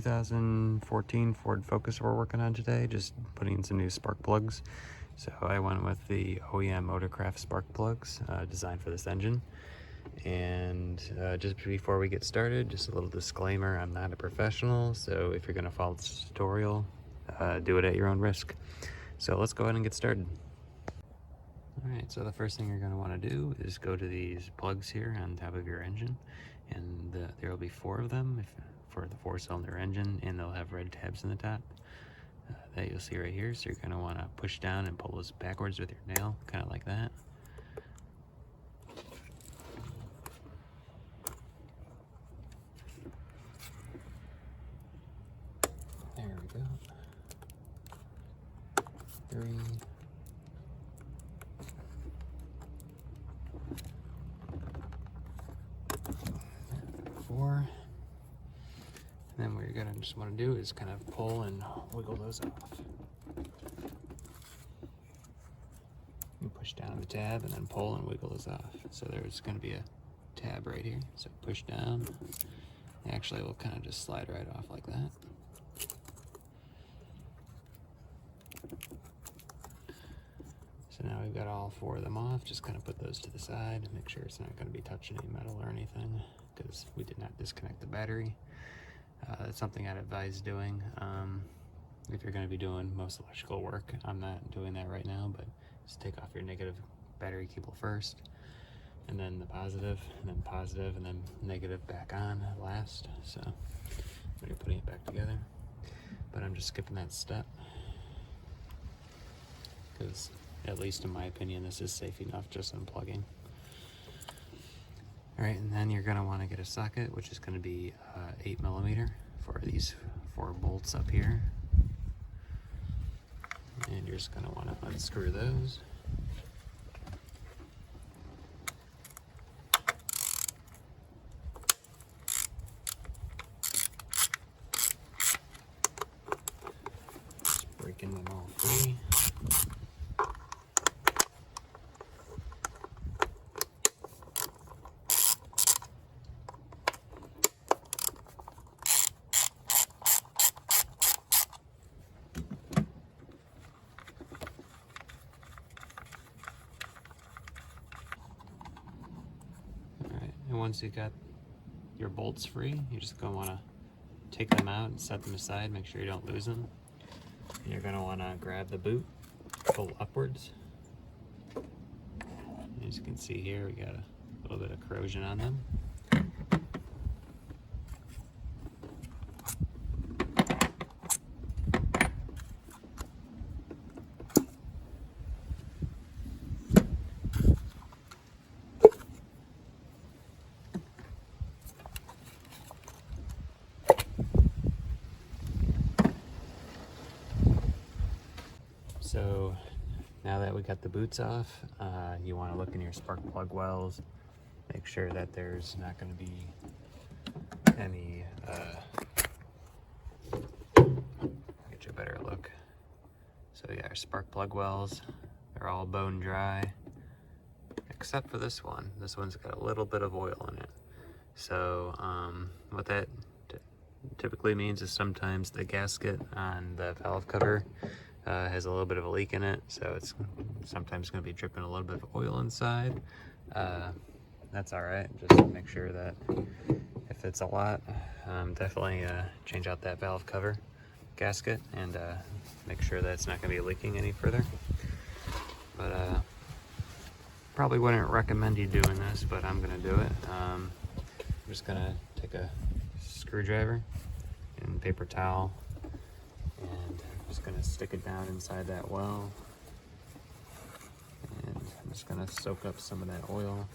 2014 Ford Focus we're working on today, just putting in some new spark plugs. So I went with the OEM Motorcraft spark plugs designed for this engine. And just before we get started, just a little disclaimer, I'm not a professional, so if you're going to follow this tutorial, do it at your own risk. So let's go ahead and get started. Alright, so the first thing you're going to want to do is go to these plugs here on top of your engine, and there will be 4 of them for the 4-cylinder engine, and they'll have red tabs in the top that you'll see right here. So you're going to want to push down and pull those backwards with your nail, kind of like that. There we go. 3. 4. And then what you're gonna just want to do is kind of pull and wiggle those off. You push down the tab and then pull and wiggle those off. So there's going to be a tab right here. So push down. Actually, we'll kind of just slide right off like that. So now we've got all 4 of them off. Just kind of put those to the side and make sure it's not going to be touching any metal or anything, because we did not disconnect the battery. That's something I'd advise doing if you're going to be doing most electrical work. I'm not doing that right now, but just take off your negative battery cable first, and then the positive, and then negative back on last. So when you're putting it back together, but I'm just skipping that step because, at least in my opinion, this is safe enough just unplugging. Alright, and then you're going to want to get a socket, which is going to be 8mm for these 4 bolts up here. And you're just going to want to unscrew those. Just breaking them all free. And once you got your bolts free, you're just going to want to take them out and set them aside, make sure you don't lose them. And you're going to want to grab the boot, pull upwards. As you can see here, we got a little bit of corrosion on them. So now that we got the boots off, you want to look in your spark plug wells, make sure that there's not going to be any, get you a better look. So yeah, our spark plug wells, they're all bone dry, except for this one. This one's got a little bit of oil in it. So what that typically means is sometimes the gasket on the valve cover has a little bit of a leak in it, so it's sometimes going to be dripping a little bit of oil inside. That's all right. Just make sure that if it's a lot, definitely change out that valve cover gasket and make sure that it's not going to be leaking any further. But probably wouldn't recommend you doing this, but I'm going to do it. I'm just going to take a screwdriver and paper towel, and I'm just going to stick it down inside that well, and I'm just going to soak up some of that oil.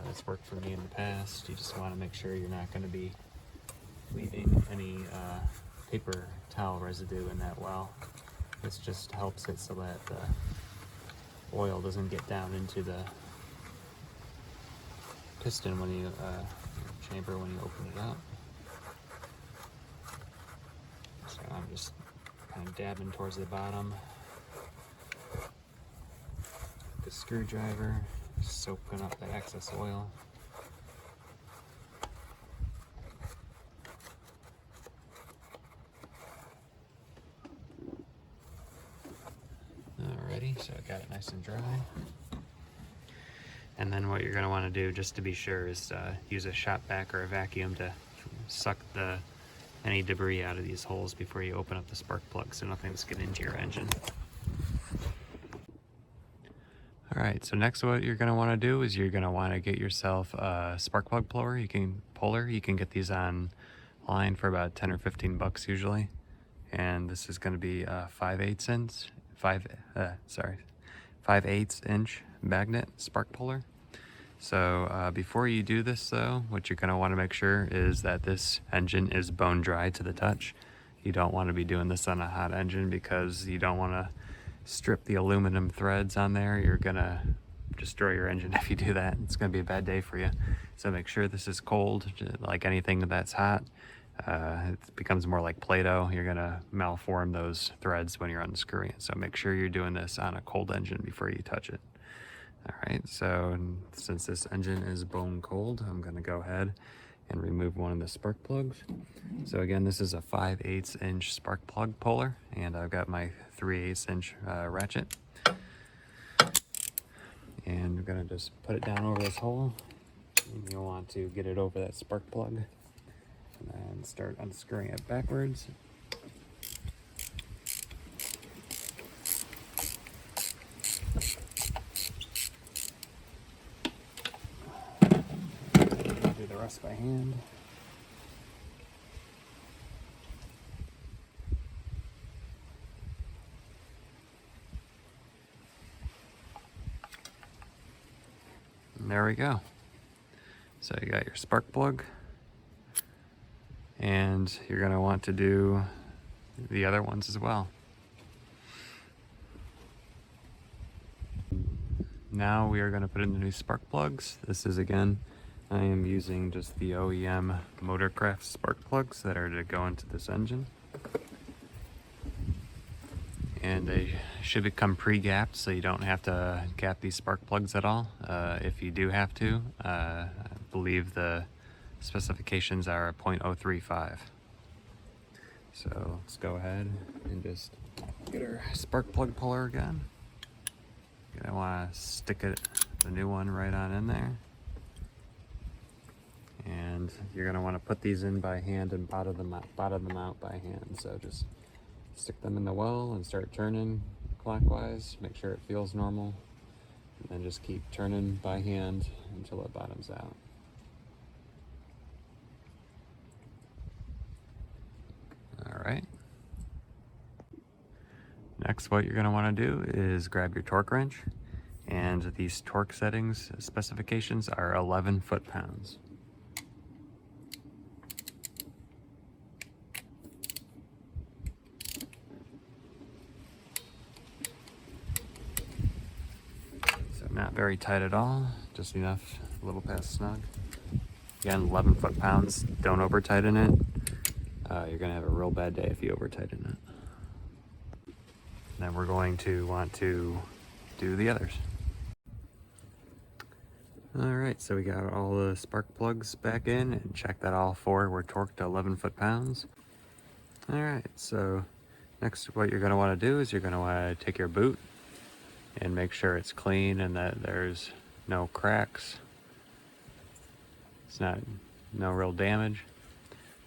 That's worked for me in the past. You just want to make sure you're not going to be leaving any paper towel residue in that well. This just helps it so that the oil doesn't get down into the piston when you chamber when you open it up. So I'm just kind of dabbing towards the bottom. The screwdriver, soaking up that excess oil. so I got it nice and dry. And then what you're going to want to do, just to be sure, is use a shop vac or a vacuum to suck any debris out of these holes before you open up the spark plug, so nothing's getting into your engine. Alright, so next what you're going to want to do is you're going to want to get yourself a spark plug puller. You can get these online for about 10 or 15 bucks usually. And this is going to be a 5/8 inch magnet spark puller. So before you do this though, what you're going to want to make sure is that this engine is bone dry to the touch. You don't want to be doing this on a hot engine because you don't want to strip the aluminum threads on there. You're going to destroy your engine if you do that. It's going to be a bad day for you. So make sure this is cold. Like anything that's hot, it becomes more like Play-Doh. You're going to malform those threads when you're unscrewing it. So make sure you're doing this on a cold engine before you touch it. Alright, so since this engine is bone cold, I'm going to go ahead and remove one of the spark plugs. So again, this is a 5/8 inch spark plug puller, and I've got my 3/8 inch ratchet. And I'm going to just put it down over this hole. And you'll want to get it over that spark plug and start unscrewing it backwards. Do the rest by hand. And there we go. So you got your spark plug, and you're going to want to do the other ones as well. Now we are going to put in the new spark plugs. This is, again, I am using just the OEM Motorcraft spark plugs that are to go into this engine. And they should become pre-gapped, so you don't have to gap these spark plugs at all. If you do have to, I believe the specifications are 0.035. So let's go ahead and just get our spark plug puller again. I want to stick the new one right on in there. And you're going to want to put these in by hand and bottom them out by hand. So just stick them in the well and start turning clockwise. Make sure it feels normal. And then just keep turning by hand until it bottoms out. Alright. Next, what you're going to want to do is grab your torque wrench. And these torque settings specifications are 11 foot-pounds. Not very tight at all, just enough, a little past snug. Again, 11 foot-pounds, don't over tighten it. You're gonna have a real bad day if you over tighten it. Then we're going to want to do the others. Alright, so we got all the spark plugs back in, and check that all four were torqued to 11 foot-pounds. Alright, so next what you're gonna wanna do is you're gonna wanna take your boot and make sure it's clean and that there's no cracks. It's no real damage.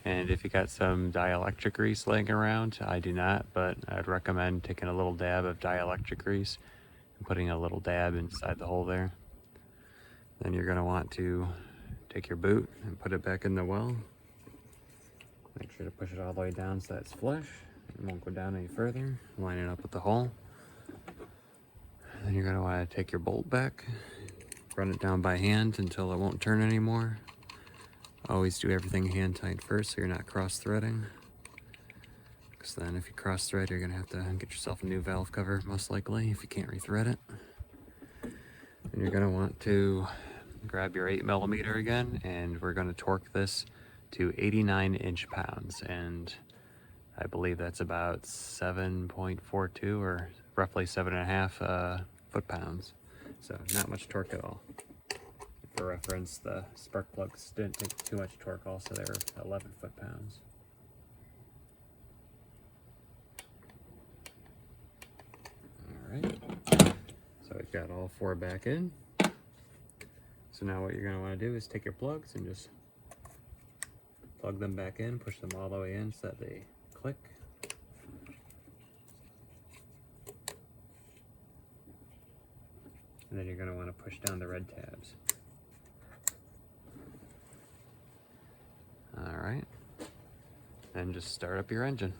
And if you got some dielectric grease laying around, I do not, but I'd recommend taking a little dab of dielectric grease and putting a little dab inside the hole there. Then you're going to want to take your boot and put it back in the well. Make sure to push it all the way down so that it's flush. It won't go down any further. Line it up with the hole. Then you're going to want to take your bolt back, run it down by hand until it won't turn anymore. Always do everything hand tight first so you're not cross threading. Because then if you cross thread, you're going to have to get yourself a new valve cover most likely if you can't rethread it. Then you're going to want to grab your 8mm again, and we're going to torque this to 89 inch-pounds, and I believe that's about 7.42 or roughly 7.5 foot-pounds. So not much torque at all. For reference, the spark plugs didn't take too much torque, also they were 11 foot-pounds. right, so we've got all 4 back in. So now what you're going to want to do is take your plugs and just plug them back in, push them all the way in so that they click. And then you're going to want to push down the red tabs. All right, and just start up your engine.